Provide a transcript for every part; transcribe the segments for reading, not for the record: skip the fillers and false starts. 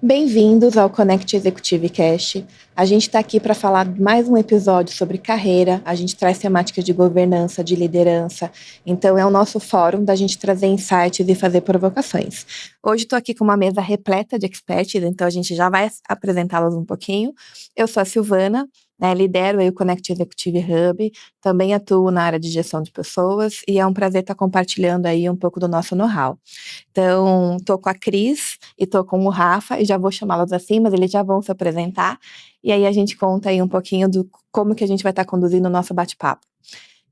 Bem-vindos ao Connect Executive Cast. A gente está aqui para falar mais um episódio sobre carreira. A gente traz temáticas de governança, de liderança. Então, é o nosso fórum da gente trazer insights e fazer provocações. Hoje estou aqui com uma mesa repleta de experts, então a gente já vai apresentá-los um pouquinho. Eu sou a Silvana, lidero aí o Connect Executive Hub, também atuo na área de gestão de pessoas e é um prazer estar compartilhando aí um pouco do nosso know-how. Então, estou com a Cris e estou com o Rafa, e já vou chamá-los assim, mas eles já vão se apresentar, e aí a gente conta aí um pouquinho do como que a gente vai estar conduzindo o nosso bate-papo.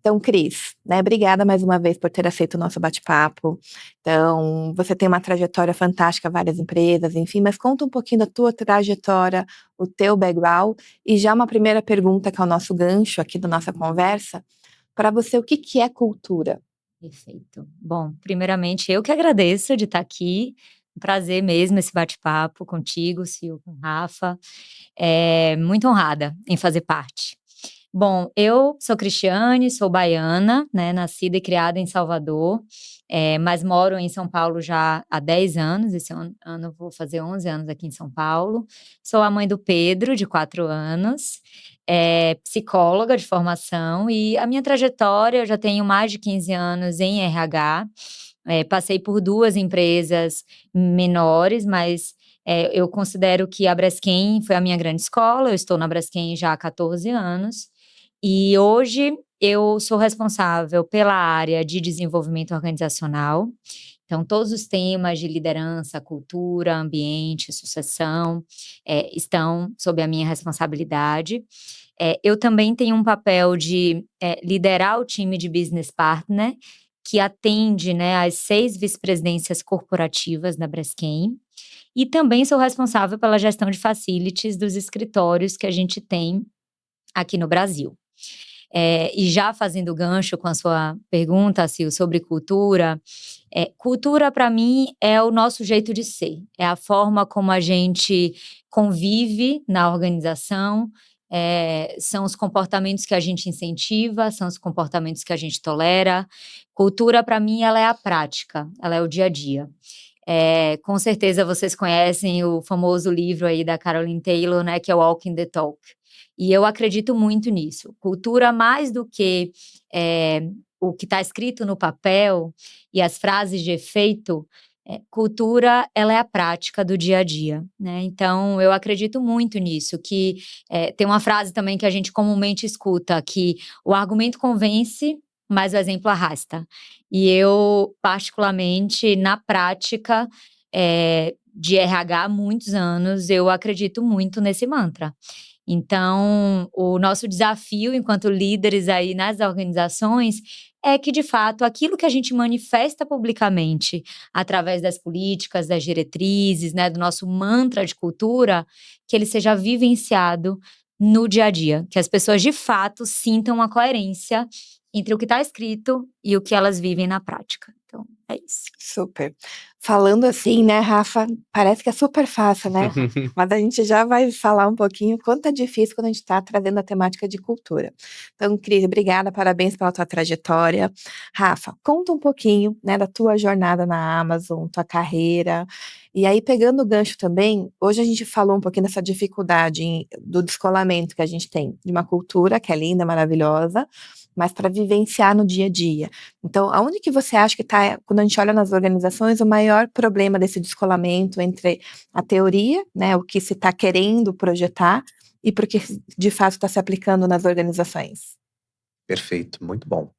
Então, Cris, obrigada mais uma vez por ter aceito o nosso bate-papo. Então, você tem uma trajetória fantástica, várias empresas, enfim, mas conta um pouquinho da tua trajetória, o teu background, e já uma primeira pergunta, que é o nosso gancho aqui da nossa conversa, para você, o que é cultura? Perfeito. Bom, primeiramente, eu que agradeço de estar aqui. Um prazer mesmo esse bate-papo contigo, Sil, com o Rafa. Muito honrada em fazer parte. Bom, eu sou Cristiane, sou baiana, nascida e criada em Salvador, mas moro em São Paulo já há 10 anos, esse ano eu vou fazer 11 anos aqui em São Paulo. Sou a mãe do Pedro, de 4 anos, psicóloga de formação, e a minha trajetória, eu já tenho mais de 15 anos em RH, passei por 2 empresas menores, mas eu considero que a Braskem foi a minha grande escola. Eu estou na Braskem já há 14 anos, e hoje eu sou responsável pela área de desenvolvimento organizacional. Então, todos os temas de liderança, cultura, ambiente, sucessão, estão sob a minha responsabilidade. Eu também tenho um papel de liderar o time de business partner, que atende, as 6 vice-presidências corporativas da Braskem. E também sou responsável pela gestão de facilities dos escritórios que a gente tem aqui no Brasil. E já fazendo gancho com a sua pergunta, Sil, sobre cultura, cultura para mim é o nosso jeito de ser, é a forma como a gente convive na organização, são os comportamentos que a gente incentiva, são os comportamentos que a gente tolera. Cultura para mim ela é a prática, ela é o dia a dia. Com certeza vocês conhecem o famoso livro aí da Caroline Taylor, que é o Walking the Talk. E eu acredito muito nisso. Cultura, mais do que o que está escrito no papel e as frases de efeito, cultura, ela é a prática do dia a dia, Então, eu acredito muito nisso, que tem uma frase também que a gente comumente escuta, que o argumento convence, mas o exemplo arrasta. E eu, particularmente, na prática de RH há muitos anos, eu acredito muito nesse mantra. Então, o nosso desafio enquanto líderes aí nas organizações é que, de fato, aquilo que a gente manifesta publicamente através das políticas, das diretrizes, do nosso mantra de cultura, que ele seja vivenciado no dia a dia, que as pessoas, de fato, sintam a coerência entre o que está escrito e o que elas vivem na prática. Então, é isso. Super. Falando assim, Rafa, parece que é super fácil, mas a gente já vai falar um pouquinho quanto é difícil quando a gente está trazendo a temática de cultura. Então, Cris, obrigada, parabéns pela tua trajetória. Rafa, conta um pouquinho, da tua jornada na Amazon, tua carreira. E aí, pegando o gancho também, hoje a gente falou um pouquinho dessa dificuldade do descolamento que a gente tem de uma cultura que é linda, maravilhosa, mas para vivenciar no dia a dia. Então, aonde que você acha que está, quando a gente olha nas organizações, o maior problema desse descolamento entre a teoria, o que se está querendo projetar, e porque de fato está se aplicando nas organizações? Perfeito, muito bom.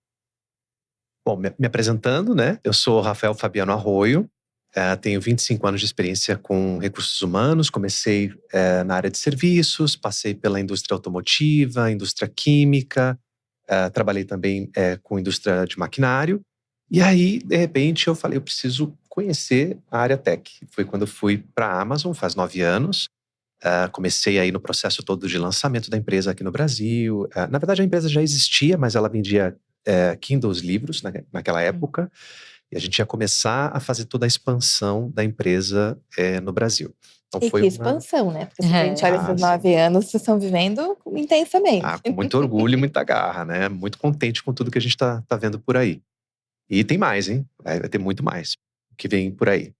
Bom, me apresentando, eu sou Rafael Fabiano Arroio, tenho 25 anos de experiência com recursos humanos, comecei na área de serviços, passei pela indústria automotiva, indústria química, trabalhei também com indústria de maquinário, e aí, de repente, eu falei, eu preciso conhecer a área tech. Foi quando eu fui para a Amazon, faz 9 anos, comecei aí no processo todo de lançamento da empresa aqui no Brasil. Na verdade, a empresa já existia, mas ela vendia Kindles, livros, naquela época, e a gente ia começar a fazer toda a expansão da empresa no Brasil. Então E foi que uma. expansão, né? Porque se a gente olha Ah, esses sim. 9 anos, vocês estão vivendo intensamente. Com muito orgulho e muita garra, né? Muito contente com tudo que a gente tá vendo por aí. E tem mais, hein? Vai ter muito mais que vem por aí.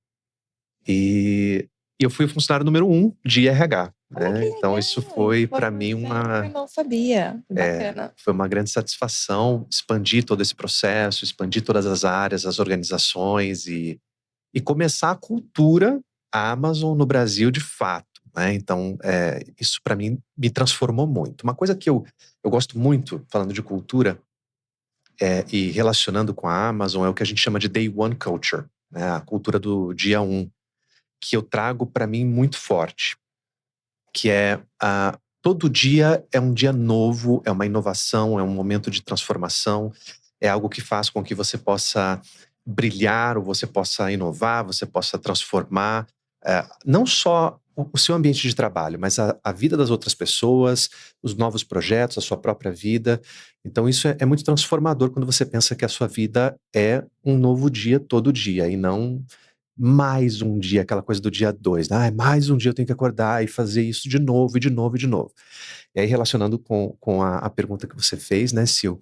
E eu fui o funcionário número 1 de RH, Ah, que né? Então legal! isso foi para mim Eu não sabia. Que bacana. foi uma grande satisfação expandir todo esse processo, expandir todas as áreas, as organizações e começar a cultura Amazon no Brasil de fato, né? Então isso para mim me transformou muito. Uma coisa que eu gosto muito, falando de cultura, e relacionando com a Amazon, é o que a gente chama de Day One Culture, né? A cultura do dia 1, que eu trago para mim muito forte, que é todo dia é um dia novo, é uma inovação, é um momento de transformação, é algo que faz com que você possa brilhar, ou você possa inovar, você possa transformar não só o seu ambiente de trabalho, mas a vida das outras pessoas, os novos projetos, a sua própria vida. Então isso é muito transformador quando você pensa que a sua vida é um novo dia todo dia e não mais um dia, aquela coisa do dia 2, né? Mais um dia eu tenho que acordar e fazer isso de novo, e de novo, e de novo. E aí, relacionando com a pergunta que você fez, né, Sil?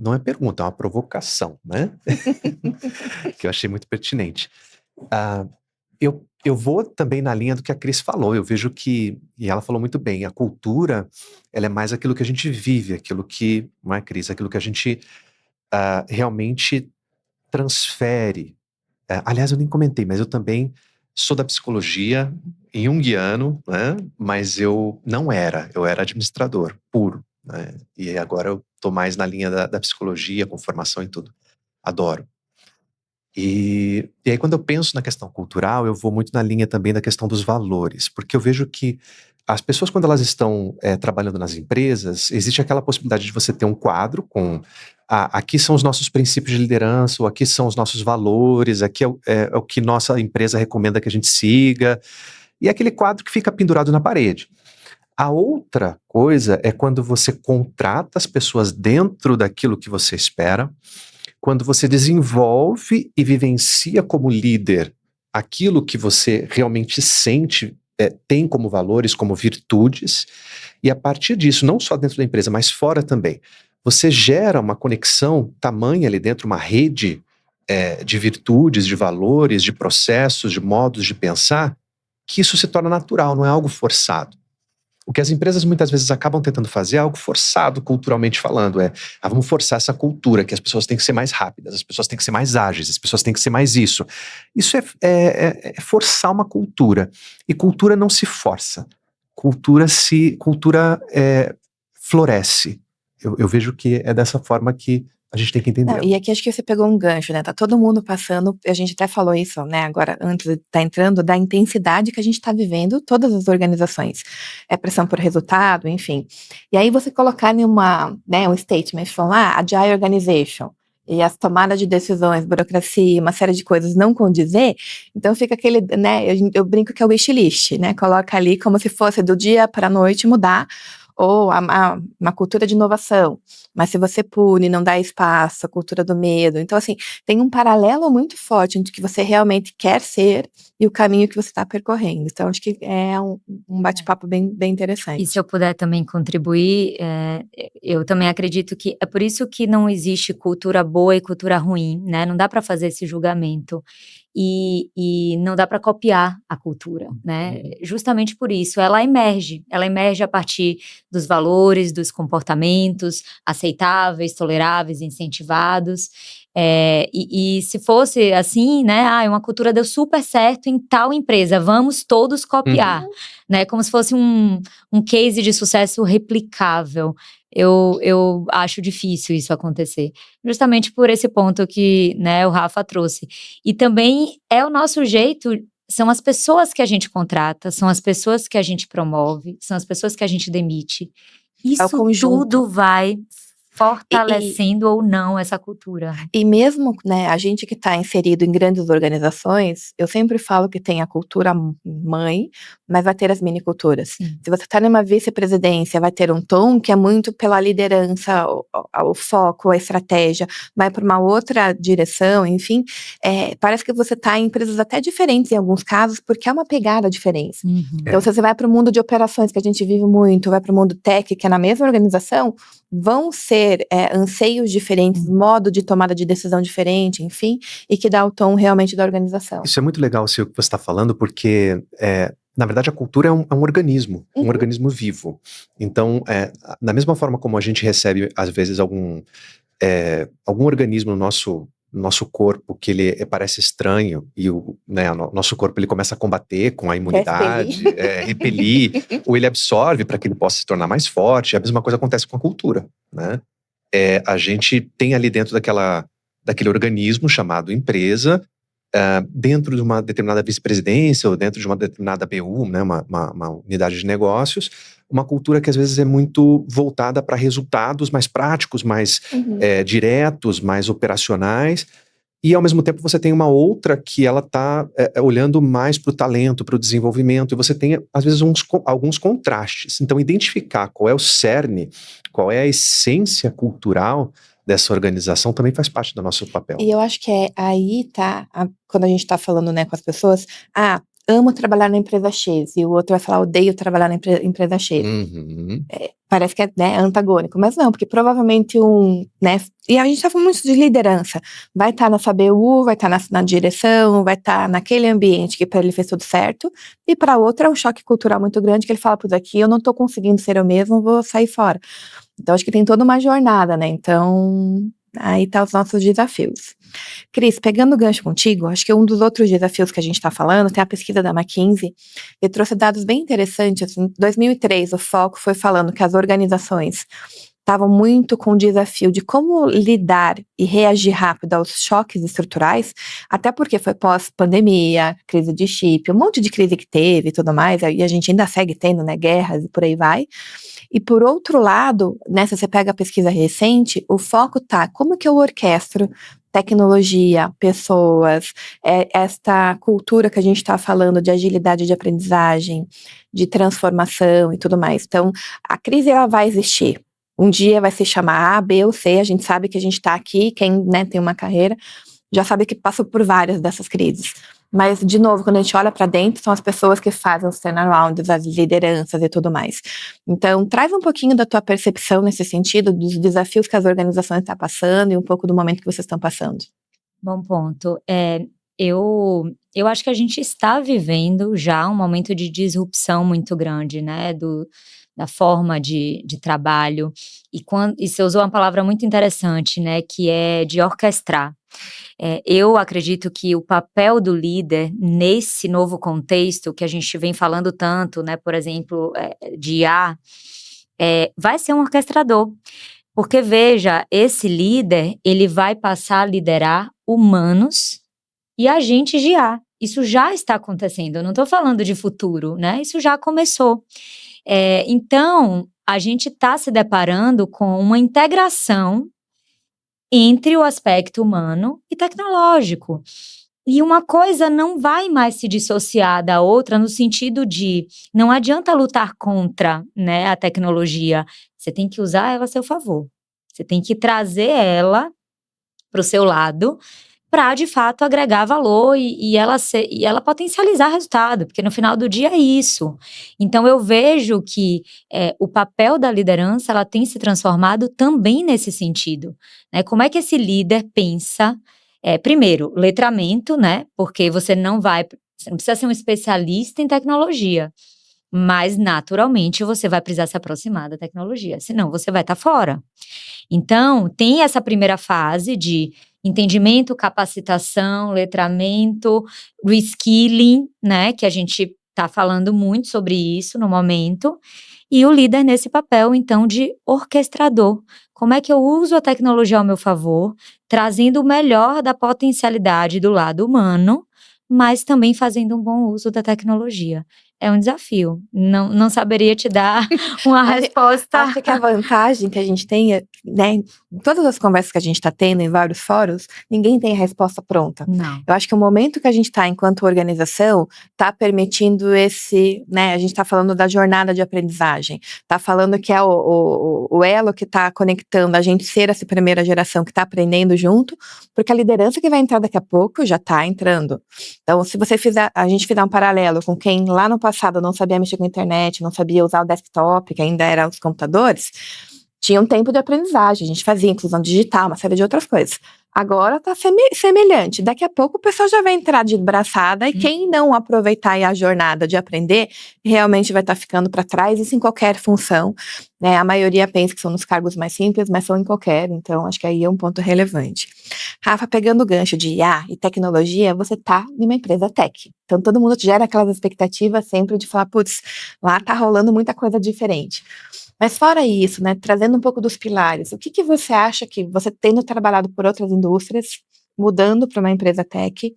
Não é pergunta, é uma provocação, né? Que eu achei muito pertinente. Eu vou também na linha do que a Cris falou. Eu vejo que, e ela falou muito bem, a cultura, ela é mais aquilo que a gente vive, aquilo que, não é, Cris? Aquilo que a gente realmente transfere. Aliás, eu nem comentei, mas eu também sou da psicologia junguiano, né? Mas eu não era, eu era administrador puro, né? E agora eu tô mais na linha da psicologia, com formação e tudo. Adoro. E aí, quando eu penso na questão cultural, eu vou muito na linha também da questão dos valores, porque eu vejo que as pessoas, quando elas estão trabalhando nas empresas, existe aquela possibilidade de você ter um quadro com aqui são os nossos princípios de liderança, ou aqui são os nossos valores, aqui é o que nossa empresa recomenda que a gente siga, e é aquele quadro que fica pendurado na parede. A outra coisa é quando você contrata as pessoas dentro daquilo que você espera, quando você desenvolve e vivencia como líder aquilo que você realmente sente, tem como valores, como virtudes, e a partir disso, não só dentro da empresa, mas fora também, você gera uma conexão tamanha ali dentro, uma rede de virtudes, de valores, de processos, de modos de pensar, que isso se torna natural, não é algo forçado. O que as empresas muitas vezes acabam tentando fazer é algo forçado culturalmente falando, vamos forçar essa cultura, que as pessoas têm que ser mais rápidas, as pessoas têm que ser mais ágeis, as pessoas têm que ser mais isso. Isso é forçar uma cultura, e cultura não se força, cultura floresce. Eu vejo que é dessa forma que a gente tem que entender. Não, e aqui acho que você pegou um gancho, né? Tá todo mundo passando, a gente até falou isso, né? Agora, antes de estar entrando, da intensidade que a gente está vivendo, todas as organizações. É pressão por resultado, enfim. E aí você colocar em um statement, falar, Agile Organization, e as tomadas de decisões, burocracia, uma série de coisas não condizer, então fica aquele, né? Eu brinco que é o wishlist, né? Coloca ali como se fosse do dia para a noite mudar, ou uma cultura de inovação. Mas se você pune, não dá espaço, a cultura do medo. Então, assim, tem um paralelo muito forte entre o que você realmente quer ser e o caminho que você está percorrendo. Então, acho que é um bate-papo bem, bem interessante. E se eu puder também contribuir, eu também acredito que é por isso que não existe cultura boa e cultura ruim, né? Não dá para fazer esse julgamento. E não dá para copiar a cultura, né? Justamente por isso, ela emerge a partir dos valores, dos comportamentos aceitáveis, toleráveis, incentivados, e se fosse assim, né, uma cultura deu super certo em tal empresa, vamos todos copiar, né, como se fosse um case de sucesso replicável. Eu acho difícil isso acontecer, justamente por esse ponto que, né, o Rafa trouxe. E também é o nosso jeito, são as pessoas que a gente contrata, são as pessoas que a gente promove, são as pessoas que a gente demite. Isso tudo vai fortalecendo ou não essa cultura. E mesmo, né, a gente que está inserido em grandes organizações, eu sempre falo que tem a cultura mãe, mas vai ter as miniculturas. Sim. Se você está numa vice-presidência, vai ter um tom que é muito pela liderança, o foco, a estratégia, vai para uma outra direção, enfim. Parece que você está em empresas até diferentes em alguns casos, porque é uma pegada diferente. Então, se você vai para o mundo de operações, que a gente vive muito, vai para o mundo tech, que é na mesma organização, vão ser anseios diferentes, modo de tomada de decisão diferente, enfim, e que dá o tom realmente da organização. Isso é muito legal, Sil, que você está falando, porque, na verdade, a cultura é um organismo, um organismo vivo. Então, da mesma forma como a gente recebe, às vezes, algum organismo no nosso corpo que ele parece estranho e o nosso corpo ele começa a combater com a imunidade, repelir, ou ele absorve para que ele possa se tornar mais forte. A mesma coisa acontece com a cultura, né? A gente tem ali dentro daquele organismo chamado empresa, dentro de uma determinada vice-presidência ou dentro de uma determinada BU, né, uma unidade de negócios, uma cultura que às vezes é muito voltada para resultados mais práticos, mais diretos, mais operacionais, e ao mesmo tempo você tem uma outra que ela está olhando mais para o talento, para o desenvolvimento, e você tem às vezes alguns contrastes. Então identificar qual é o cerne, qual é a essência cultural dessa organização também faz parte do nosso papel. E eu acho que aí tá, quando a gente tá falando, né, com as pessoas, amo trabalhar na empresa X, e o outro vai falar, odeio trabalhar na empresa X. Parece que é antagônico, mas não, porque provavelmente né, e a gente tá falando muito de liderança, vai estar nessa BU, vai estar na direção, vai estar naquele ambiente que para ele fez tudo certo, e para outra é um choque cultural muito grande, que ele fala, putz, aqui eu não tô conseguindo ser eu mesmo, vou sair fora. Então, acho que tem toda uma jornada, né? Então, aí tá os nossos desafios. Cris, pegando o gancho contigo, acho que um dos outros desafios que a gente está falando, tem a pesquisa da McKinsey, e trouxe dados bem interessantes. Em 2003, o foco foi falando que as organizações estavam muito com o desafio de como lidar e reagir rápido aos choques estruturais, até porque foi pós-pandemia, crise de chip, um monte de crise que teve e tudo mais, e a gente ainda segue tendo, né, guerras e por aí vai. E por outro lado, se você pega a pesquisa recente, o foco tá como que eu orquestro tecnologia, pessoas, esta cultura que a gente está falando de agilidade de aprendizagem, de transformação e tudo mais. Então, a crise ela vai existir. Um dia vai se chamar A, B ou C, a gente sabe que a gente está aqui, quem tem uma carreira, já sabe que passou por várias dessas crises. Mas, de novo, quando a gente olha para dentro, são as pessoas que fazem os turnarounds, as lideranças e tudo mais. Então, traz um pouquinho da tua percepção nesse sentido, dos desafios que as organizações estão passando e um pouco do momento que vocês estão passando. Bom ponto. Eu acho que a gente está vivendo já um momento de disrupção muito grande, né, da forma de trabalho. E você usou uma palavra muito interessante, né, que é de orquestrar. Eu acredito que o papel do líder nesse novo contexto que a gente vem falando tanto, né, por exemplo, de IA, vai ser um orquestrador. Porque, veja, esse líder, ele vai passar a liderar humanos e agentes de IA. Isso já está acontecendo, eu não estou falando de futuro, né? Isso já começou. Então, a gente está se deparando com uma integração entre o aspecto humano e tecnológico. E uma coisa não vai mais se dissociar da outra no sentido de não adianta lutar contra, né, a tecnologia. Você tem que usar ela a seu favor. Você tem que trazer ela para o seu lado para, de fato, agregar valor e ela potencializar resultado, porque no final do dia é isso. Então, eu vejo que o papel da liderança ela tem se transformado também nesse sentido, né? Como é que esse líder pensa? Primeiro, letramento, né? Porque você não precisa ser um especialista em tecnologia, mas naturalmente você vai precisar se aproximar da tecnologia, senão você vai estar fora. Então, tem essa primeira fase de entendimento, capacitação, letramento, reskilling, né? Que a gente está falando muito sobre isso no momento. E o líder nesse papel, então, de orquestrador. Como é que eu uso a tecnologia ao meu favor, trazendo o melhor da potencialidade do lado humano, mas também fazendo um bom uso da tecnologia. é um desafio. Não saberia te dar uma resposta. Acho que a vantagem que a gente tem é, né, em todas as conversas que a gente está tendo em vários fóruns, ninguém tem a resposta pronta. Não. Eu acho que o momento que a gente está enquanto organização está permitindo esse, né, a gente está falando da jornada de aprendizagem, está falando que é o elo que está conectando a gente ser essa primeira geração que está aprendendo junto, porque a liderança que vai entrar daqui a pouco já está entrando. Então, se a gente fizer um paralelo com quem lá no passado não sabia mexer com a internet, não sabia usar o desktop, que ainda eram os computadores, tinha um tempo de aprendizagem, a gente fazia inclusão digital, uma série de outras coisas. Agora está semelhante, daqui a pouco o pessoal já vai entrar de braçada e quem não aproveitar aí a jornada de aprender, realmente vai estar ficando para trás, isso em qualquer função, né? A maioria pensa que são nos cargos mais simples, mas são em qualquer, então acho que aí é um ponto relevante. Rafa, pegando o gancho de IA e tecnologia, você está em uma empresa tech, então todo mundo gera aquelas expectativas sempre de falar, putz, lá tá rolando muita coisa diferente. Mas fora isso, né, trazendo um pouco dos pilares, o que você acha que você tendo trabalhado por outras indústrias, mudando para uma empresa tech,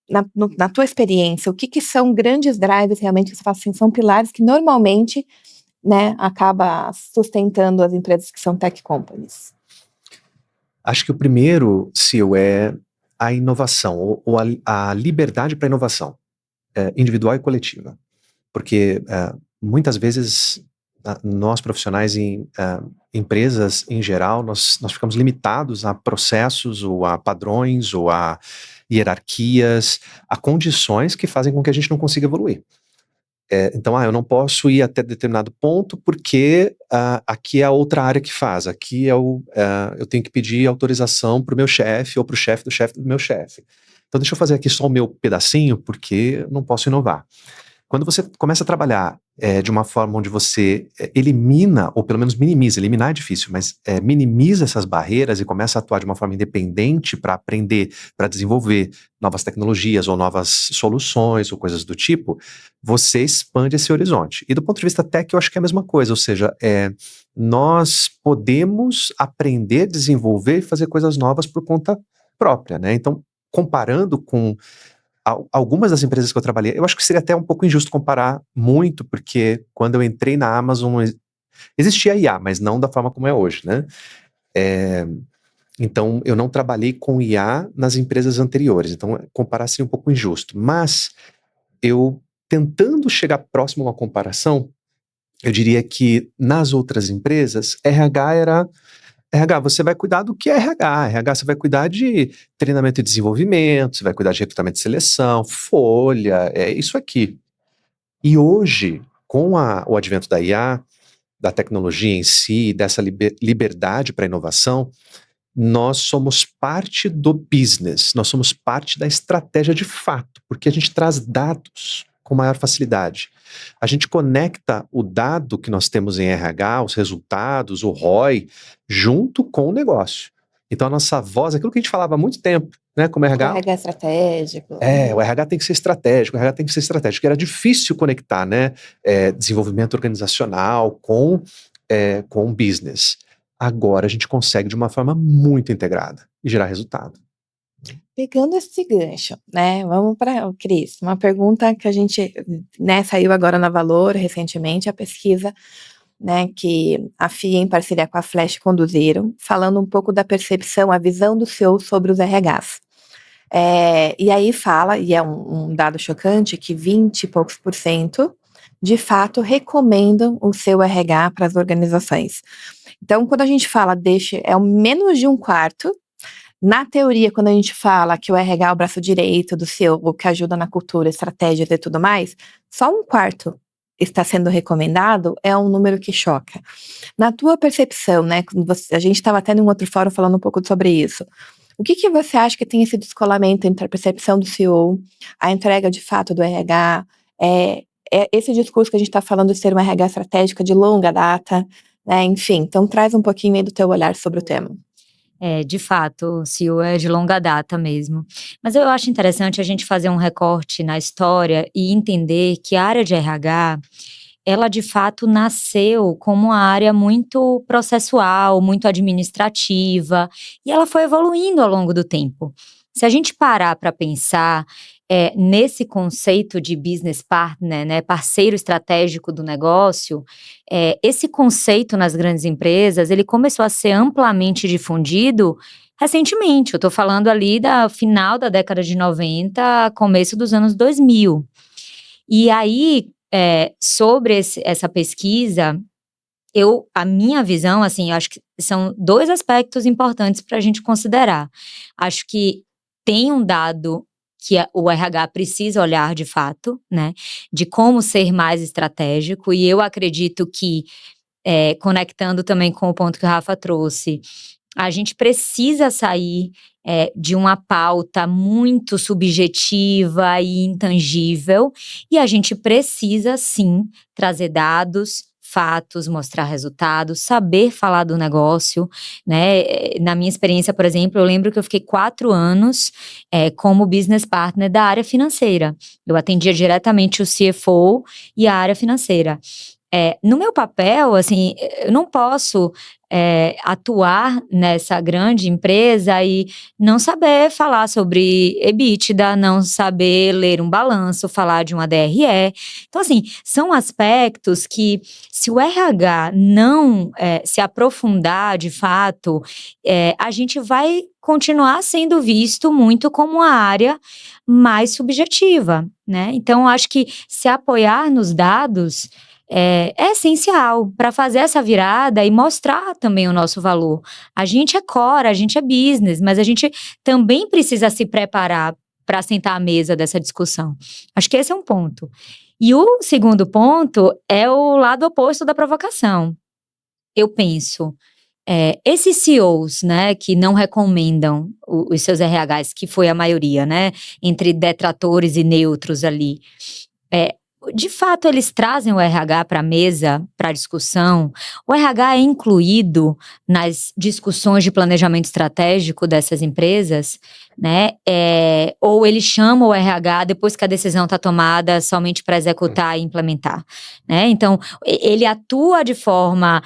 na tua experiência, o que são grandes drivers realmente que você fala assim, são pilares que normalmente, né, acaba sustentando as empresas que são tech companies? Acho que o primeiro, Sil, é a inovação, ou a liberdade para inovação, individual e coletiva. Porque muitas vezes nós profissionais em empresas em geral, nós ficamos limitados a processos ou a padrões ou a hierarquias, a condições que fazem com que a gente não consiga evoluir. Então, eu não posso ir até determinado ponto porque aqui é a outra área que faz, aqui eu tenho que pedir autorização para o meu chefe ou para o chefe do meu chefe. Então deixa eu fazer aqui só o meu pedacinho porque eu não posso inovar. Quando você começa a trabalhar de uma forma onde você elimina, ou pelo menos minimiza, eliminar é difícil, mas minimiza essas barreiras e começa a atuar de uma forma independente para aprender, para desenvolver novas tecnologias ou novas soluções ou coisas do tipo, você expande esse horizonte. E do ponto de vista tech, eu acho que é a mesma coisa, ou seja, nós podemos aprender, desenvolver e fazer coisas novas por conta própria, né? Então, comparando com algumas das empresas que eu trabalhei, eu acho que seria até um pouco injusto comparar muito, porque quando eu entrei na Amazon, existia IA, mas não da forma como é hoje, né? Então, eu não trabalhei com IA nas empresas anteriores, então comparar seria um pouco injusto. Mas, eu tentando chegar próximo a uma comparação, eu diria que nas outras empresas, RH, você vai cuidar do que é RH. RH, você vai cuidar de treinamento e desenvolvimento, você vai cuidar de recrutamento e seleção, folha, é isso aqui. E hoje, com o advento da IA, da tecnologia em si, dessa liberdade para inovação, nós somos parte do business, nós somos parte da estratégia de fato, porque a gente traz dados com maior facilidade. A gente conecta o dado que nós temos em RH, os resultados, o ROI, junto com o negócio. Então a nossa voz, aquilo que a gente falava há muito tempo, né, como RH... O RH é estratégico. o RH tem que ser estratégico, o RH tem que ser estratégico. Era difícil conectar, né, desenvolvimento organizacional com business. Agora a gente consegue de uma forma muito integrada e gerar resultado. Pegando esse gancho, né, vamos para o Cris, uma pergunta que a gente, né, saiu agora na Valor recentemente, a pesquisa, né, que a FIA em parceria com a Flash conduziram, falando um pouco da percepção, a visão do CEO sobre os RHs. E aí fala, e é um dado chocante, que 20 e poucos % de fato recomendam o seu RH para as organizações. Então, quando a gente fala é o menos de um quarto. Na teoria, quando a gente fala que o RH é o braço direito do CEO, o que ajuda na cultura, estratégias e tudo mais, só um quarto está sendo recomendado, é um número que choca. Na tua percepção, né, a gente estava até em um outro fórum falando um pouco sobre isso, o que você acha que tem esse descolamento entre a percepção do CEO, a entrega de fato do RH, esse discurso que a gente está falando de ser uma RH estratégica de longa data, né, enfim, então traz um pouquinho aí do teu olhar sobre o tema. De fato, o CEO é de longa data mesmo. Mas eu acho interessante a gente fazer um recorte na história e entender que a área de RH, ela de fato nasceu como uma área muito processual, muito administrativa, e ela foi evoluindo ao longo do tempo. Se a gente parar para pensar, nesse conceito de business partner, né, parceiro estratégico do negócio, esse conceito nas grandes empresas, ele começou a ser amplamente difundido recentemente. Eu estou falando ali da final da década de 90, começo dos anos 2000. E aí, sobre essa pesquisa, a minha visão, assim, eu acho que são 2 aspectos importantes para a gente considerar. Acho que tem um dado que o RH precisa olhar de fato, né, de como ser mais estratégico, e eu acredito que, conectando também com o ponto que o Rafa trouxe, a gente precisa sair de uma pauta muito subjetiva e intangível, e a gente precisa sim trazer dados, fatos, mostrar resultados, saber falar do negócio, né? Na minha experiência, por exemplo, eu lembro que eu fiquei 4 anos como business partner da área financeira. Eu atendia diretamente o CFO e a área financeira. No meu papel, assim, eu não posso atuar nessa grande empresa e não saber falar sobre EBITDA, não saber ler um balanço, falar de uma DRE. Então, assim, são aspectos que, se o RH não se aprofundar de fato, a gente vai continuar sendo visto muito como uma área mais subjetiva, né? Então, acho que se apoiar nos dados é essencial para fazer essa virada e mostrar também o nosso valor. A gente é core, a gente é business, mas a gente também precisa se preparar para sentar à mesa dessa discussão. Acho que esse é um ponto. E o segundo ponto é o lado oposto da provocação. Eu penso, esses CEOs, né, que não recomendam os seus RHs, que foi a maioria, né, entre detratores e neutros ali, de fato, eles trazem o RH para a mesa, para a discussão. O RH é incluído nas discussões de planejamento estratégico dessas empresas, né? Ou ele chama o RH depois que a decisão está tomada somente para executar e implementar, né? Então, ele atua de forma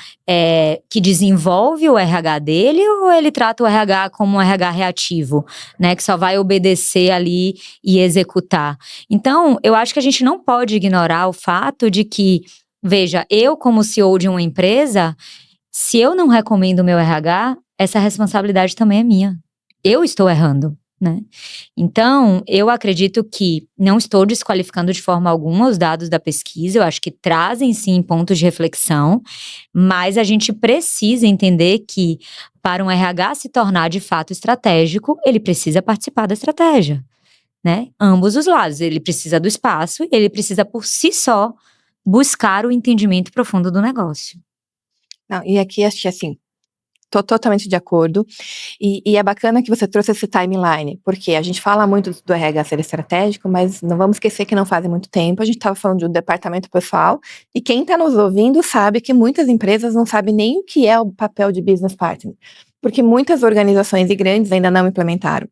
que desenvolve o RH dele, ou ele trata o RH como um RH reativo, né? Que só vai obedecer ali e executar. Então, eu acho que a gente não pode ignorar o fato de que, veja, eu como CEO de uma empresa, se eu não recomendo o meu RH, essa responsabilidade também é minha. Eu estou errando, né? Então, eu acredito que não estou desqualificando de forma alguma os dados da pesquisa, eu acho que trazem sim pontos de reflexão, mas a gente precisa entender que para um RH se tornar de fato estratégico, ele precisa participar da estratégia, né? Ambos os lados, ele precisa do espaço, ele precisa por si só buscar o entendimento profundo do negócio. Não, e aqui, acho que assim, tô totalmente de acordo, e é bacana que você trouxe esse timeline, porque a gente fala muito do RH ser estratégico, mas não vamos esquecer que não faz muito tempo, a gente estava falando de um departamento pessoal, e quem está nos ouvindo sabe que muitas empresas não sabem nem o que é o papel de business partner, porque muitas organizações e grandes ainda não implementaram.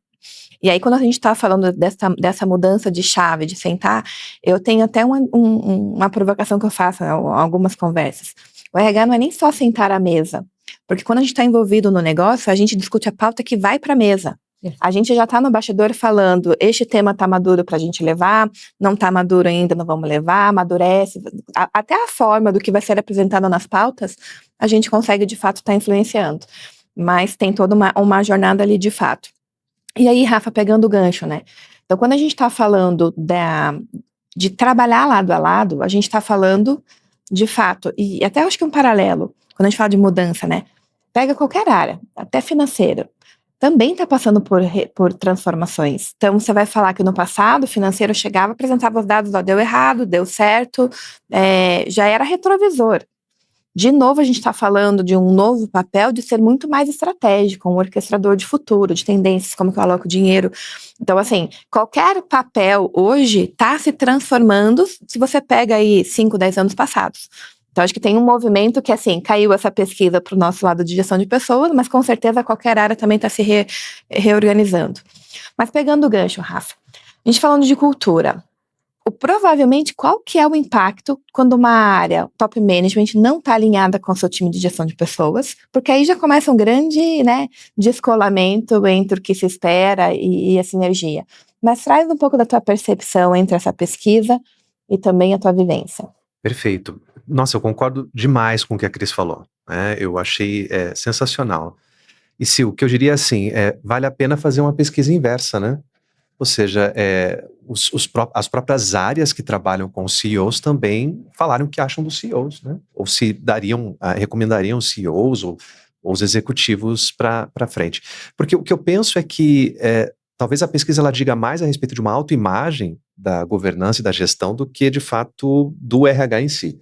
E aí, quando a gente está falando dessa mudança de chave, de sentar, eu tenho até uma provocação que eu faço em algumas conversas. O RH não é nem só sentar à mesa, porque quando a gente está envolvido no negócio, a gente discute a pauta que vai para a mesa. A gente já está no bastidor falando, este tema está maduro para a gente levar, não está maduro ainda, não vamos levar, amadurece. Até a forma do que vai ser apresentado nas pautas, a gente consegue de fato estar influenciando. Mas tem toda uma jornada ali de fato. E aí, Rafa, pegando o gancho, né? Então, quando a gente está falando de trabalhar lado a lado, a gente está falando, de fato, e até acho que um paralelo, quando a gente fala de mudança, né? Pega qualquer área, até financeira, também está passando por transformações. Então, você vai falar que no passado, o financeiro chegava, apresentava os dados, ó, deu errado, deu certo, já era retrovisor. De novo, a gente está falando de um novo papel de ser muito mais estratégico, um orquestrador de futuro, de tendências, como que eu aloco dinheiro. Então, assim, qualquer papel hoje está se transformando se você pega aí 5, 10 anos passados. Então, acho que tem um movimento que, assim, caiu essa pesquisa para o nosso lado de gestão de pessoas, mas com certeza qualquer área também está se reorganizando. Mas pegando o gancho, Rafa, a gente falando de cultura, provavelmente, qual que é o impacto quando uma área top management não está alinhada com o seu time de gestão de pessoas? Porque aí já começa um grande, né, descolamento entre o que se espera e a sinergia. Mas traz um pouco da tua percepção entre essa pesquisa e também a tua vivência. Perfeito. Nossa, eu concordo demais com o que a Cris falou, né? Eu achei sensacional. E Sil, o que eu diria assim, vale a pena fazer uma pesquisa inversa, né? Ou seja, as próprias áreas que trabalham com os CEOs também falaram o que acham dos CEOs, né? Ou se recomendariam os CEOs ou os executivos para frente. Porque o que eu penso é que talvez a pesquisa ela diga mais a respeito de uma autoimagem da governança e da gestão do que, de fato, do RH em si.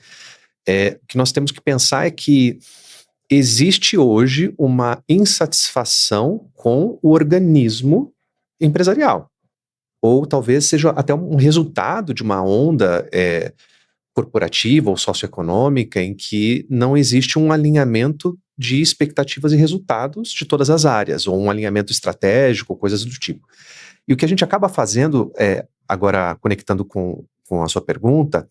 O que nós temos que pensar é que existe hoje uma insatisfação com o organismo empresarial. Ou talvez seja até um resultado de uma onda corporativa ou socioeconômica em que não existe um alinhamento de expectativas e resultados de todas as áreas, ou um alinhamento estratégico, coisas do tipo. E o que a gente acaba fazendo, agora conectando com a sua pergunta,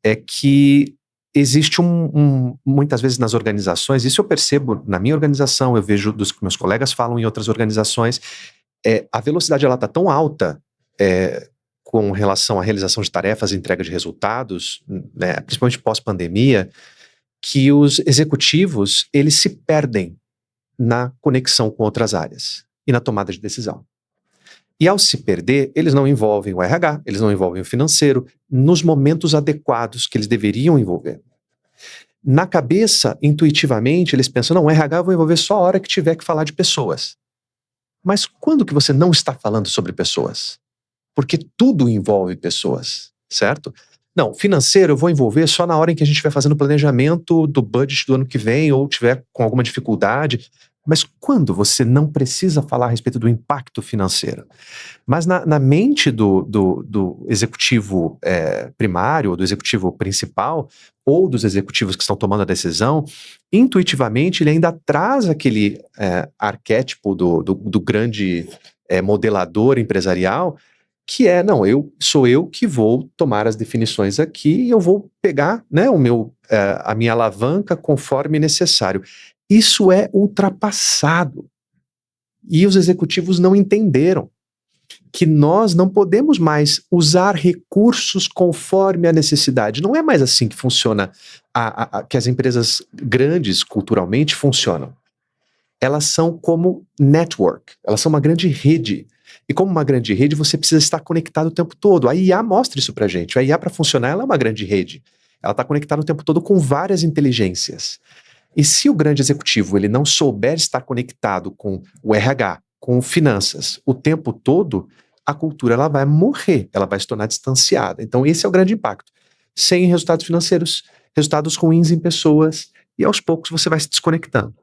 é que existe muitas vezes nas organizações, isso eu percebo na minha organização, eu vejo dos que meus colegas falam em outras organizações, a velocidade ela está tão alta com relação à realização de tarefas e entrega de resultados, né, principalmente pós-pandemia, que os executivos eles se perdem na conexão com outras áreas e na tomada de decisão. E ao se perder, eles não envolvem o RH, eles não envolvem o financeiro nos momentos adequados que eles deveriam envolver. Na cabeça, intuitivamente, eles pensam, não, o RH eu vou envolver só a hora que tiver que falar de pessoas. Mas quando que você não está falando sobre pessoas? Porque tudo envolve pessoas, certo? Não, financeiro eu vou envolver só na hora em que a gente estiver fazendo o planejamento do budget do ano que vem ou tiver com alguma dificuldade. Mas quando você não precisa falar a respeito do impacto financeiro? Mas na mente do executivo primário, ou do executivo principal, ou dos executivos que estão tomando a decisão, intuitivamente ele ainda traz aquele arquétipo do grande modelador empresarial, que não, sou eu que vou tomar as definições aqui e eu vou pegar, né, a minha alavanca conforme necessário. Isso é ultrapassado. E os executivos não entenderam que nós não podemos mais usar recursos conforme a necessidade. Não é mais assim que funciona, que as empresas grandes culturalmente funcionam. Elas são como network, elas são uma grande rede. E como uma grande rede, você precisa estar conectado o tempo todo. A IA mostra isso pra gente. A IA, para funcionar, ela é uma grande rede. Ela está conectada o tempo todo com várias inteligências. E se o grande executivo ele não souber estar conectado com o RH, com finanças, o tempo todo, a cultura ela vai morrer, ela vai se tornar distanciada. Então esse é o grande impacto. Sem resultados financeiros, resultados ruins em pessoas, e aos poucos você vai se desconectando.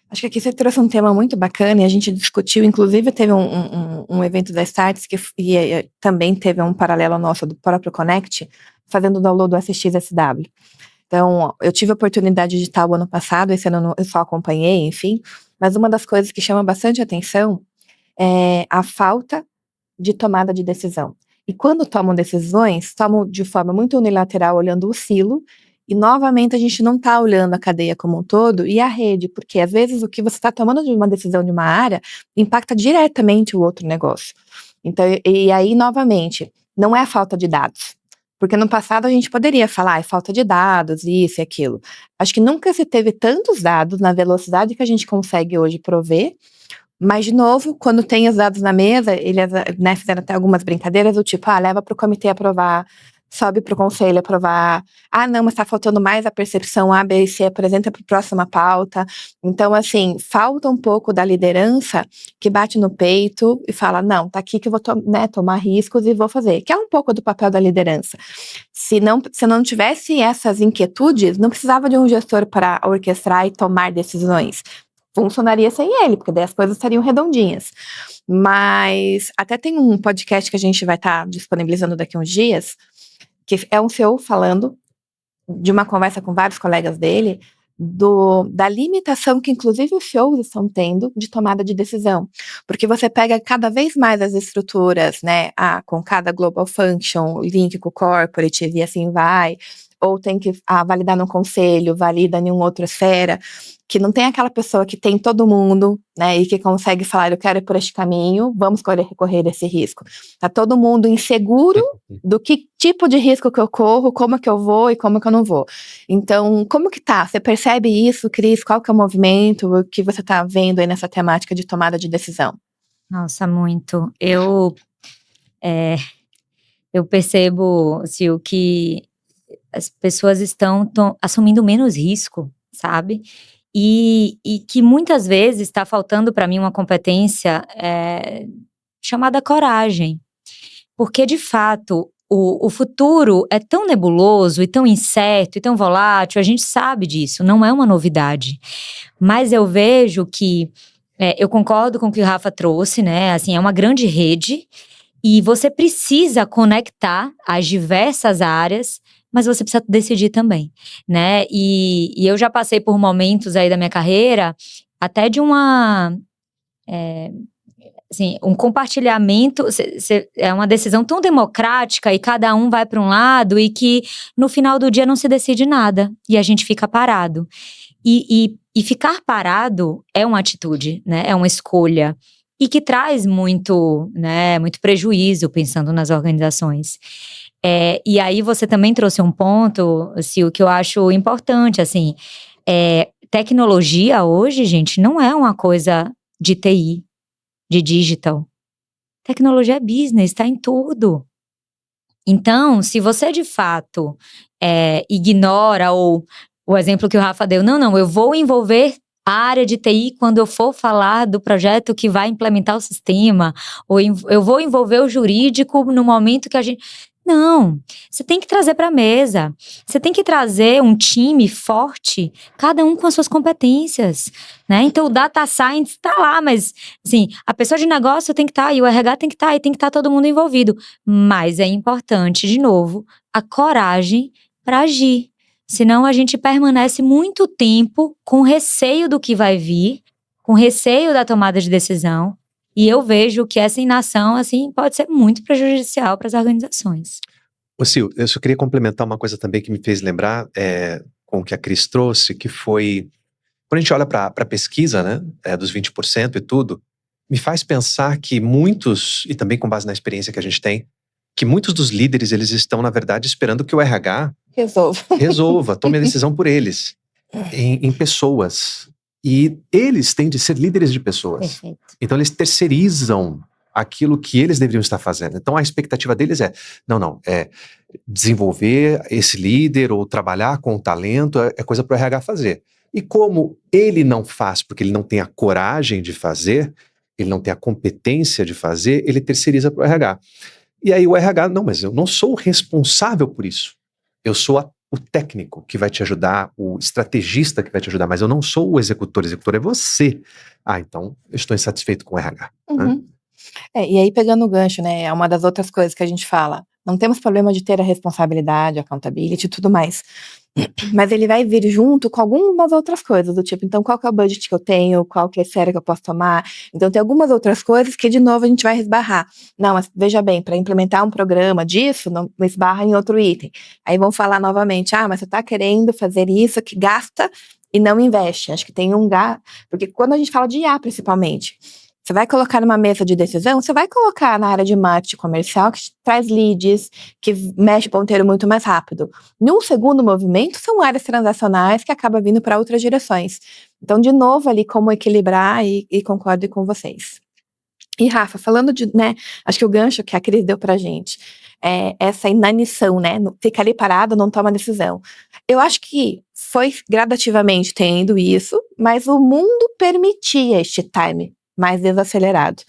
Acho que aqui você trouxe um tema muito bacana e a gente discutiu, inclusive teve um evento da Starts e também teve um paralelo nosso do próprio Connect, fazendo o download do SXSW. Então, eu tive a oportunidade de estar o ano passado, esse ano eu só acompanhei, enfim, mas uma das coisas que chama bastante atenção é a falta de tomada de decisão. E quando tomam decisões, tomam de forma muito unilateral, olhando o silo, e novamente a gente não está olhando a cadeia como um todo e a rede, porque às vezes o que você está tomando de uma decisão de uma área impacta diretamente o outro negócio. Então, e aí, novamente, não é a falta de dados. Porque no passado a gente poderia falar, falta de dados, isso e aquilo. Acho que nunca se teve tantos dados na velocidade que a gente consegue hoje prover, mas, de novo, quando tem os dados na mesa, eles, né, fizeram até algumas brincadeiras do tipo, leva para o comitê aprovar, sobe para o conselho aprovar, não, mas está faltando mais a percepção A, B e C, apresenta para a próxima pauta. Então, assim, falta um pouco da liderança que bate no peito e fala, não, tá aqui que eu vou tomar riscos e vou fazer, que é um pouco do papel da liderança. Se não tivesse essas inquietudes, não precisava de um gestor para orquestrar e tomar decisões. Funcionaria sem ele, porque daí as coisas estariam redondinhas. Mas até tem um podcast que a gente vai estar disponibilizando daqui a uns dias, que é um CEO falando de uma conversa com vários colegas dele, da limitação que inclusive os CEOs estão tendo de tomada de decisão. Porque você pega cada vez mais as estruturas, né, com cada global function, link com o corporate e assim vai, ou tem que validar num conselho, valida em uma outra esfera, que não tem aquela pessoa que tem todo mundo, né, e que consegue falar, eu quero ir por este caminho, vamos correr esse risco. Tá todo mundo inseguro do que tipo de risco que eu corro, como que eu vou e como que eu não vou. Então, como que tá? Você percebe isso, Cris? Qual que é o movimento, o que você tá vendo aí nessa temática de tomada de decisão? Nossa, muito. Eu percebo, Sil, que as pessoas estão assumindo menos risco, sabe? E que muitas vezes está faltando para mim uma competência chamada coragem. Porque, de fato, o futuro é tão nebuloso e tão incerto e tão volátil, a gente sabe disso, não é uma novidade. Mas eu vejo que, eu concordo com o que o Rafa trouxe, né? Assim, é uma grande rede e você precisa conectar as diversas áreas, mas você precisa decidir também, né? E eu já passei por momentos aí da minha carreira, até de assim, um compartilhamento, é uma decisão tão democrática e cada um vai para um lado e que no final do dia não se decide nada e a gente fica parado. E ficar parado é uma atitude, né? É uma escolha e que traz muito, né, muito prejuízo pensando nas organizações. E aí você também trouxe um ponto, Sil, que eu acho importante, assim, tecnologia hoje, gente, não é uma coisa de TI, de digital. Tecnologia é business, está em tudo. Então, se você de fato ignora, ou o exemplo que o Rafa deu, não, eu vou envolver a área de TI quando eu for falar do projeto que vai implementar o sistema, ou eu vou envolver o jurídico no momento que a gente... Não, você tem que trazer para a mesa, você tem que trazer um time forte, cada um com as suas competências, né? Então o data science está lá, mas assim, a pessoa de negócio tem que estar, e o RH tem que estar, e tem que estar todo mundo envolvido. Mas é importante, de novo, a coragem para agir. Senão a gente permanece muito tempo com receio do que vai vir, com receio da tomada de decisão. E eu vejo que essa inação, assim, pode ser muito prejudicial para as organizações. Ô Sil, eu só queria complementar uma coisa também que me fez lembrar, com o que a Cris trouxe, que foi, quando a gente olha para a pesquisa, né, dos 20% e tudo, me faz pensar que muitos, e também com base na experiência que a gente tem, que muitos dos líderes, eles estão, na verdade, esperando que o RH resolva, tome a decisão por eles, em pessoas. E eles têm de ser líderes de pessoas. Perfeito. Então eles terceirizam aquilo que eles deveriam estar fazendo. Então a expectativa deles é desenvolver esse líder ou trabalhar com o talento, é coisa para o RH fazer. E como ele não faz porque ele não tem a coragem de fazer, ele não tem a competência de fazer, ele terceiriza para o RH. E aí o RH, não, mas eu não sou o responsável por isso. Eu sou o técnico que vai te ajudar, o estrategista que vai te ajudar, mas eu não sou o executor é você. Então eu estou insatisfeito com o RH. Uhum. E aí pegando o gancho, né, é uma das outras coisas que a gente fala, não temos problema de ter a responsabilidade, accountability e tudo mais, mas ele vai vir junto com algumas outras coisas, do tipo, então qual que é o budget que eu tenho, qual que é a esfera que eu posso tomar, então tem algumas outras coisas que de novo a gente vai esbarrar. Não, mas veja bem, para implementar um programa disso, não esbarra em outro item. Aí vão falar novamente, mas você está querendo fazer isso que gasta e não investe. Acho que tem um gasto, porque quando a gente fala de IA principalmente, você vai colocar numa mesa de decisão, você vai colocar na área de marketing comercial, que traz leads, que mexe o ponteiro muito mais rápido. Num segundo movimento, são áreas transacionais que acabam vindo para outras direções. Então, de novo, ali, como equilibrar e concordo com vocês. E, Rafa, falando de, né, acho que o gancho que a Cris deu pra gente, essa inanição, né, fica ali parado, não toma decisão. Eu acho que foi gradativamente tendo isso, mas o mundo permitia este time mais desacelerado.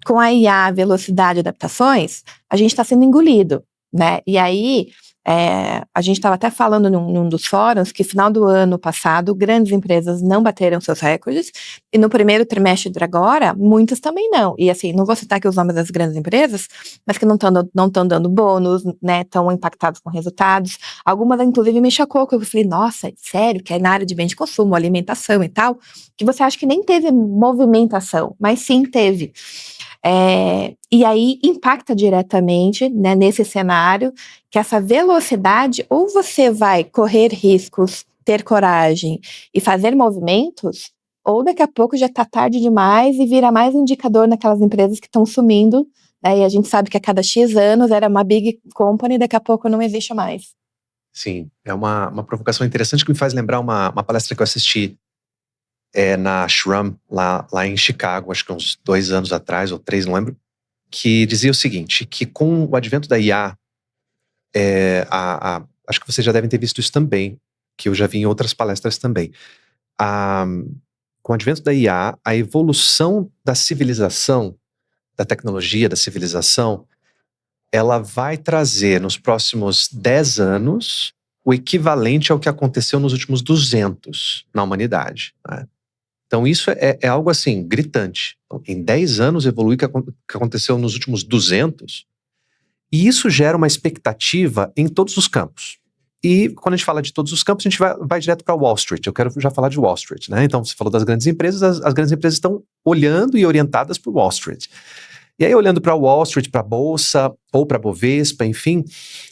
Com a IA, velocidade e adaptações, a gente está sendo engolido, né? E aí, a gente estava até falando num dos fóruns que final do ano passado, grandes empresas não bateram seus recordes, e no primeiro trimestre de agora, muitas também não. E assim, não vou citar aqui os nomes das grandes empresas, mas que não estão dando bônus, né? Estão impactados com resultados. Algumas, inclusive, me chocou, que eu falei, nossa, sério, que é na área de bem de consumo, alimentação e tal, que você acha que nem teve movimentação, mas sim teve. E aí impacta diretamente, né, nesse cenário, que essa velocidade, ou você vai correr riscos, ter coragem e fazer movimentos, ou daqui a pouco já está tarde demais e vira mais indicador naquelas empresas que estão sumindo, né, e a gente sabe que a cada X anos era uma big company, daqui a pouco não existe mais. Sim, é uma provocação interessante que me faz lembrar uma palestra que eu assisti na Shrum, lá em Chicago, acho que uns 2 anos atrás, ou 3, não lembro, que dizia o seguinte, que com o advento da IA, acho que vocês já devem ter visto isso também, que eu já vi em outras palestras também. Com o advento da IA, a evolução da civilização, da tecnologia, da civilização, ela vai trazer nos próximos 10 anos o equivalente ao que aconteceu nos últimos 200 na humanidade, né? Então isso é algo assim, gritante. Em 10 anos evolui o que aconteceu nos últimos 200, e isso gera uma expectativa em todos os campos. E quando a gente fala de todos os campos, a gente vai direto para Wall Street. Eu quero já falar de Wall Street, né? Então você falou das grandes empresas, as grandes empresas estão olhando e orientadas por Wall Street. E aí, olhando para Wall Street, para a Bolsa, ou para a Bovespa, enfim,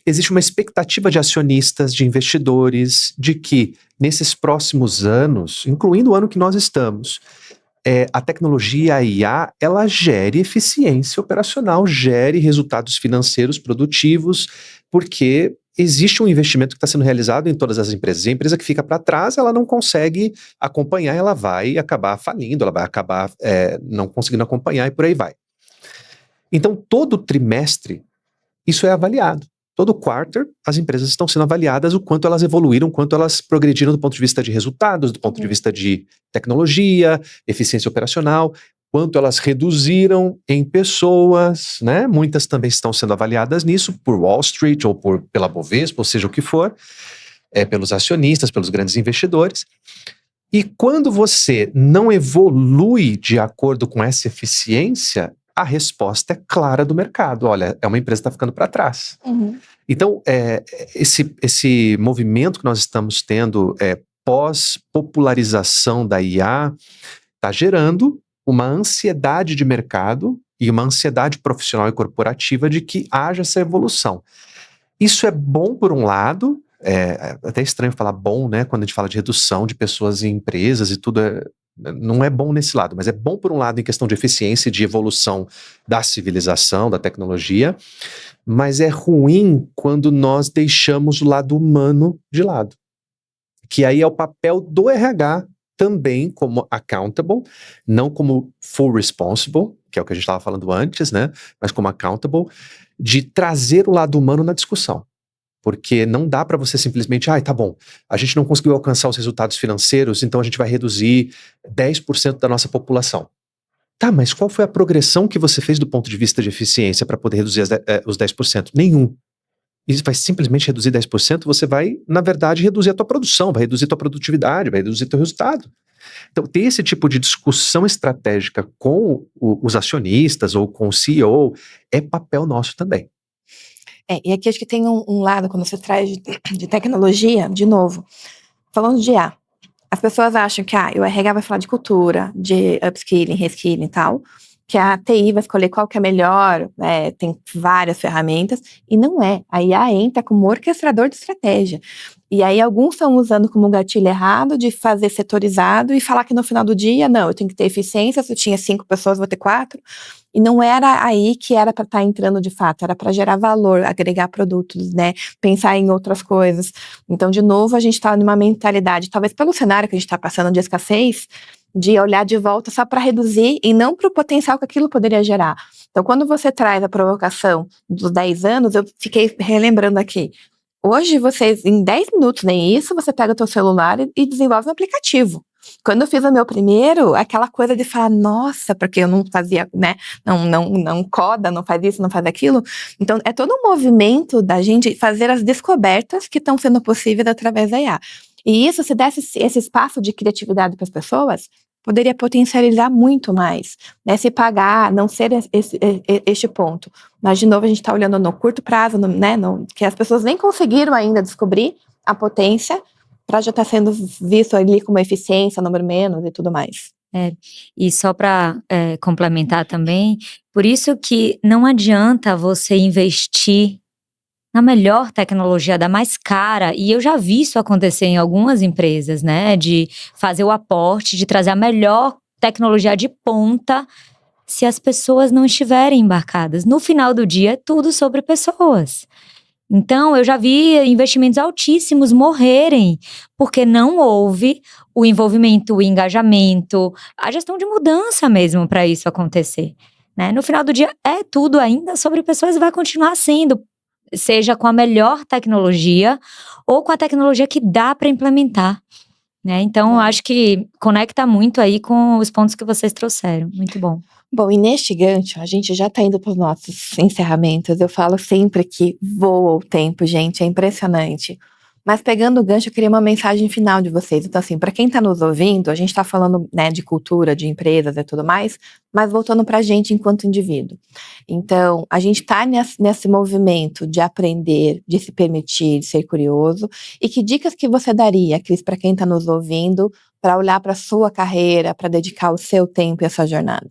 existe uma expectativa de acionistas, de investidores, de que nesses próximos anos, incluindo o ano que nós estamos, a tecnologia, a IA, ela gere eficiência operacional, gere resultados financeiros produtivos, porque existe um investimento que está sendo realizado em todas as empresas. E a empresa que fica para trás, ela não consegue acompanhar, ela vai acabar falindo, ela vai acabar não conseguindo acompanhar e por aí vai. Então, todo trimestre, isso é avaliado. Todo quarter, as empresas estão sendo avaliadas o quanto elas evoluíram, o quanto elas progrediram do ponto de vista de resultados, do ponto de vista de tecnologia, eficiência operacional, quanto elas reduziram em pessoas, né? Muitas também estão sendo avaliadas nisso por Wall Street ou pela Bovespa, ou seja o que for, pelos acionistas, pelos grandes investidores. E quando você não evolui de acordo com essa eficiência, a resposta é clara do mercado. Olha, é uma empresa que está ficando para trás. Uhum. Então, esse movimento que nós estamos tendo pós-popularização da IA está gerando uma ansiedade de mercado e uma ansiedade profissional e corporativa de que haja essa evolução. Isso é bom por um lado, até estranho falar bom, né, quando a gente fala de redução de pessoas em empresas e tudo, não é bom nesse lado, mas é bom por um lado em questão de eficiência e de evolução da civilização, da tecnologia, mas é ruim quando nós deixamos o lado humano de lado, que aí é o papel do RH também como accountable, não como full responsible, que é o que a gente estava falando antes, né, mas como accountable, de trazer o lado humano na discussão. Porque não dá para você simplesmente, tá bom, a gente não conseguiu alcançar os resultados financeiros, então a gente vai reduzir 10% da nossa população. Tá, mas qual foi a progressão que você fez do ponto de vista de eficiência para poder reduzir os 10%? Nenhum. E vai simplesmente reduzir 10%, você vai, na verdade, reduzir a tua produção, vai reduzir a tua produtividade, vai reduzir teu resultado. Então, ter esse tipo de discussão estratégica com os acionistas ou com o CEO é papel nosso também. E aqui acho que tem um lado, quando você traz de tecnologia, de novo, falando de IA, as pessoas acham que o RH vai falar de cultura, de upskilling, reskilling e tal, que a TI vai escolher qual que é melhor, tem várias ferramentas, e não é. A IA entra como orquestrador de estratégia. E aí alguns estão usando como gatilho errado de fazer setorizado e falar que no final do dia, não, eu tenho que ter eficiência, se eu tinha 5 pessoas, vou ter 4. E não era aí que era para estar entrando de fato, era para gerar valor, agregar produtos, né? Pensar em outras coisas. Então, de novo, a gente está numa mentalidade, talvez pelo cenário que a gente está passando de escassez, de olhar de volta só para reduzir e não para o potencial que aquilo poderia gerar. Então, quando você traz a provocação dos 10 anos, eu fiquei relembrando aqui. Hoje, vocês, em 10 minutos, nem isso, você pega o teu celular e desenvolve um aplicativo. Quando eu fiz o meu primeiro, aquela coisa de falar, nossa, porque eu não fazia, né, não coda, não faz isso, não faz aquilo. Então, é todo um movimento da gente fazer as descobertas que estão sendo possíveis através da IA. E isso, se desse esse espaço de criatividade para as pessoas, poderia potencializar muito mais, né, se pagar, não ser este ponto. Mas, de novo, a gente está olhando no curto prazo, né, que as pessoas nem conseguiram ainda descobrir a potência, para já estar sendo visto ali como eficiência, número menos e tudo mais. E só para complementar também, por isso que não adianta você investir na melhor tecnologia, da mais cara, e eu já vi isso acontecer em algumas empresas, né, de fazer o aporte, de trazer a melhor tecnologia de ponta, se as pessoas não estiverem embarcadas. No final do dia, é tudo sobre pessoas. Então, eu já vi investimentos altíssimos morrerem, porque não houve o envolvimento, o engajamento, a gestão de mudança mesmo para isso acontecer, né? No final do dia, é tudo ainda sobre pessoas e vai continuar sendo, seja com a melhor tecnologia ou com a tecnologia que dá para implementar, né? Então, eu acho que conecta muito aí com os pontos que vocês trouxeram. Muito bom. Bom, e neste gancho, a gente já está indo para os nossos encerramentos. Eu falo sempre que voa o tempo, gente, é impressionante. Mas pegando o gancho, eu queria uma mensagem final de vocês. Então, assim, para quem está nos ouvindo, a gente está falando, né, de cultura, de empresas e tudo mais, mas voltando para a gente enquanto indivíduo. Então, a gente está nesse movimento de aprender, de se permitir, de ser curioso. E que dicas que você daria, Cris, para quem está nos ouvindo, para olhar para a sua carreira, para dedicar o seu tempo e a sua jornada?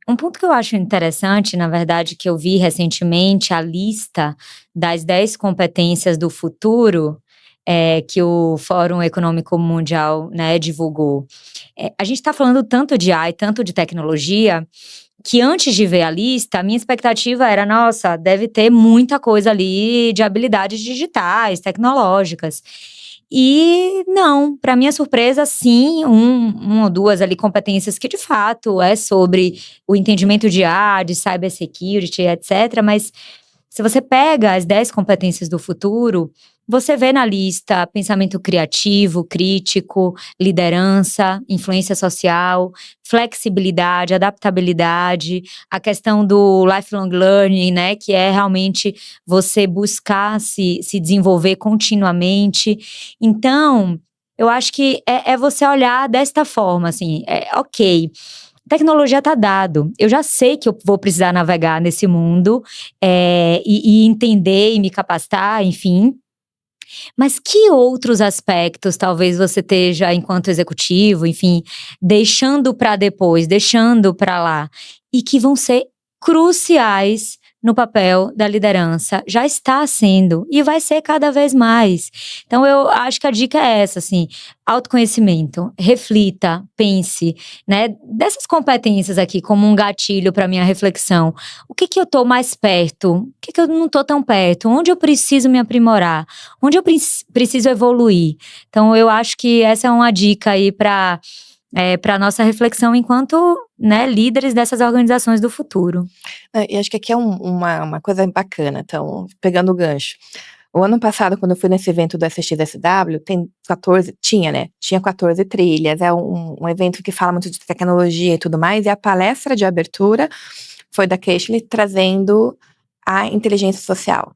Um ponto que eu acho interessante, na verdade, que eu vi recentemente, a lista das 10 competências do futuro, que o Fórum Econômico Mundial, né, divulgou. A gente está falando tanto de AI, tanto de tecnologia, que antes de ver a lista, a minha expectativa era, nossa, deve ter muita coisa ali de habilidades digitais, tecnológicas. E não, para minha surpresa, sim, um ou duas ali competências que de fato é sobre o entendimento de IA, de cybersecurity, etc. Mas se você pega as 10 competências do futuro, você vê na lista pensamento criativo, crítico, liderança, influência social, flexibilidade, adaptabilidade, a questão do lifelong learning, né, que é realmente você buscar se desenvolver continuamente. Então, eu acho que é você olhar desta forma, assim, ok, tecnologia está dado. Eu já sei que eu vou precisar navegar nesse mundo e entender e me capacitar, enfim. Mas que outros aspectos talvez você esteja, enquanto executivo, enfim, deixando para depois, deixando para lá, e que vão ser cruciais no papel da liderança? Já está sendo e vai ser cada vez mais. Então, eu acho que a dica é essa, assim, autoconhecimento, reflita, pense, né, dessas competências aqui como um gatilho para minha reflexão. O que que eu estou mais perto? O que que eu não estou tão perto? Onde eu preciso me aprimorar? Onde eu preciso evoluir? Então, eu acho que essa é uma dica aí para a nossa reflexão enquanto, né, líderes dessas organizações do futuro. E acho que aqui é uma coisa bacana, então, pegando o gancho. O ano passado, quando eu fui nesse evento do SXSW, tinha 14 trilhas, é um evento que fala muito de tecnologia e tudo mais, e a palestra de abertura foi da Cashley trazendo a inteligência social.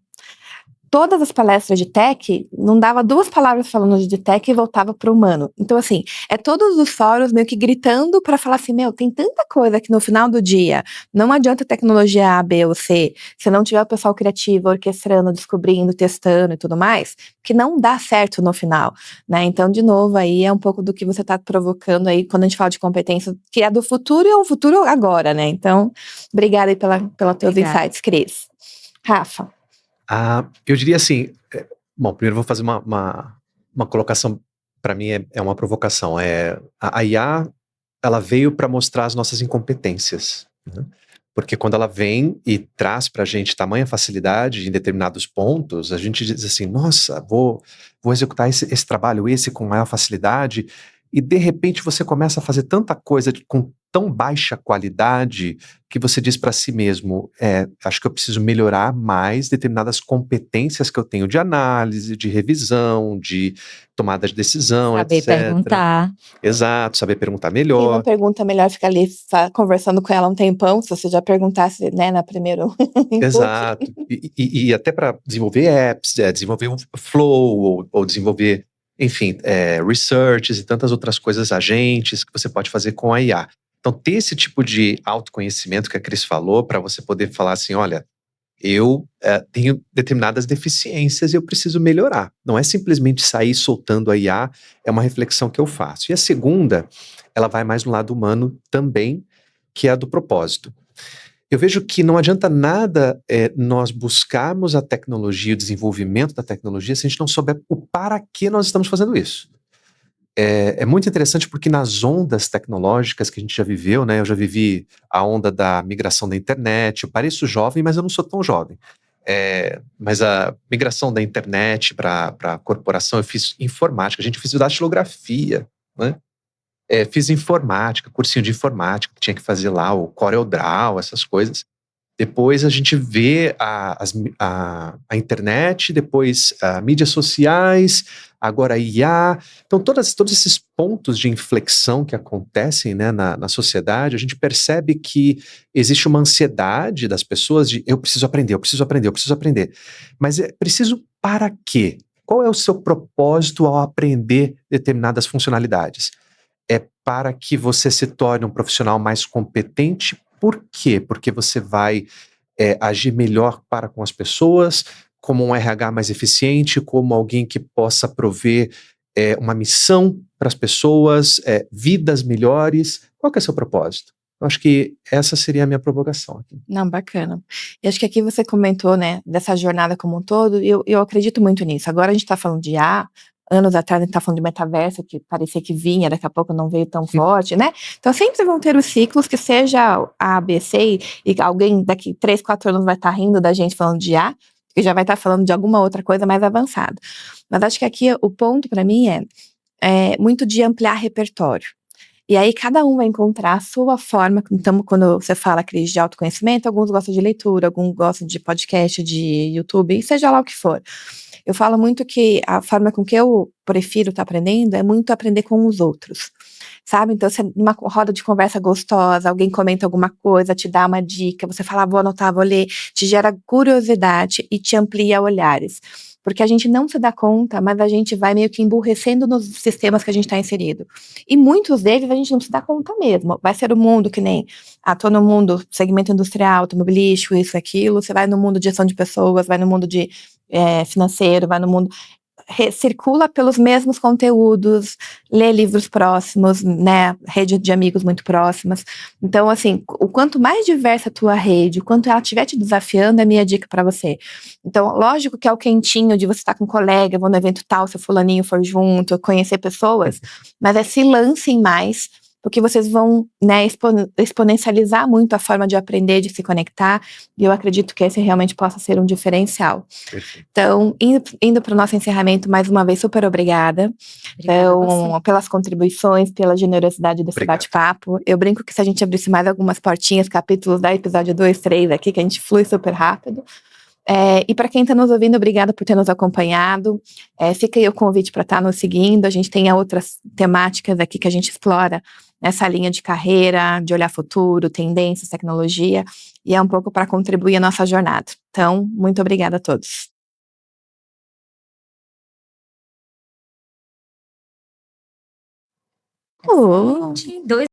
Todas as palestras de tech, não dava 2 palavras falando de tech e voltava para o humano. Então, assim, todos os fóruns meio que gritando para falar assim, tem tanta coisa que no final do dia, não adianta tecnologia A, B ou C, se não tiver o pessoal criativo, orquestrando, descobrindo, testando e tudo mais, que não dá certo no final, né? Então, de novo, aí é um pouco do que você está provocando aí, quando a gente fala de competência, que é do futuro e é um futuro agora, né? Então, obrigada aí pelos teus insights, Cris. Rafa. Eu diria assim, bom, primeiro vou fazer uma colocação, para mim é uma provocação, a IA, ela veio para mostrar as nossas incompetências, né? Porque quando ela vem e traz para a gente tamanha facilidade em determinados pontos, a gente diz assim, nossa, vou executar esse trabalho, com maior facilidade, e de repente você começa a fazer tanta coisa com tão baixa qualidade que você diz para si mesmo, acho que eu preciso melhorar mais determinadas competências que eu tenho de análise, de revisão, de tomada de decisão, Saber etc. perguntar. Exato, saber perguntar Quem melhor. não pergunta, melhor ficar ali conversando com ela um tempão, se você já perguntasse, né, na primeira input. Exato. E até para desenvolver apps, desenvolver um flow, ou desenvolver, enfim, researches e tantas outras coisas, agentes que você pode fazer com a IA. Então, ter esse tipo de autoconhecimento que a Cris falou, para você poder falar assim, olha, eu tenho determinadas deficiências e eu preciso melhorar. Não é simplesmente sair soltando a IA, é uma reflexão que eu faço. E a segunda, ela vai mais no lado humano também, que é a do propósito. Eu vejo que não adianta nada nós buscarmos a tecnologia, o desenvolvimento da tecnologia, se a gente não souber o para que nós estamos fazendo isso. É muito interessante porque nas ondas tecnológicas que a gente já viveu, né? Eu já vivi a onda da migração da internet. Eu pareço jovem, mas eu não sou tão jovem. Mas a migração da internet para a corporação, eu fiz informática. A gente fez datilografia, né? Fiz informática, cursinho de informática, que tinha que fazer lá o CorelDRAW, essas coisas. Depois a gente vê a internet, depois mídias sociais, agora a IA. Então, todos esses pontos de inflexão que acontecem, né, na sociedade, a gente percebe que existe uma ansiedade das pessoas de eu preciso aprender, eu preciso aprender, eu preciso aprender. Mas é preciso para quê? Qual é o seu propósito ao aprender determinadas funcionalidades? É para que você se torne um profissional mais competente. Por quê? Porque você vai agir melhor para com as pessoas, como um RH mais eficiente, como alguém que possa prover uma missão para as pessoas, vidas melhores. Qual que é o seu propósito? Eu acho que essa seria a minha provocação aqui. Não, bacana. E acho que aqui você comentou, né, dessa jornada como um todo, e eu acredito muito nisso. Agora a gente está falando de IA, anos atrás a gente tá falando de metaverso, que parecia que vinha, daqui a pouco não veio tão forte, né? Então sempre vão ter os ciclos, que seja A, B, C, e alguém daqui 3, 4 anos vai estar rindo da gente falando de A, que já vai estar falando de alguma outra coisa mais avançada. Mas acho que aqui o ponto para mim é muito de ampliar repertório. E aí cada um vai encontrar a sua forma. Então, quando você fala, Cris, de autoconhecimento, alguns gostam de leitura, alguns gostam de podcast, de YouTube, seja lá o que for. Eu falo muito que a forma com que eu prefiro estar aprendendo é muito aprender com os outros, sabe? Então, você, numa roda de conversa gostosa, alguém comenta alguma coisa, te dá uma dica, você fala, vou anotar, vou ler, te gera curiosidade e te amplia olhares. Porque a gente não se dá conta, mas a gente vai meio que emburrecendo nos sistemas que a gente está inserido. E muitos deles a gente não se dá conta mesmo. Vai ser o mundo que nem, tô no mundo segmento industrial, automobilístico, isso, aquilo, você vai no mundo de gestão de pessoas, vai no mundo de financeiro, vai no mundo, circula pelos mesmos conteúdos, lê livros próximos, né, rede de amigos muito próximas. Então, assim, o quanto mais diversa a tua rede, o quanto ela estiver te desafiando, é a minha dica para você. Então, lógico que é o quentinho de você estar com um colega, vou no evento tal, se o fulaninho for junto, conhecer pessoas, mas se lancem mais, porque vocês vão, né, exponencializar muito a forma de aprender, de se conectar, e eu acredito que esse realmente possa ser um diferencial. Perfeito. Então, indo para o nosso encerramento, mais uma vez, super obrigada. Então, pelas contribuições, pela generosidade desse bate-papo. Eu brinco que se a gente abrisse mais algumas portinhas, capítulos da episódio 2, 3 aqui, que a gente flui super rápido. E para quem está nos ouvindo, obrigada por ter nos acompanhado. Fica aí o convite para estar nos seguindo. A gente tem outras temáticas aqui que a gente explora nessa linha de carreira, de olhar futuro, tendências, tecnologia, e é um pouco para contribuir a nossa jornada. Então, muito obrigada a todos. Dois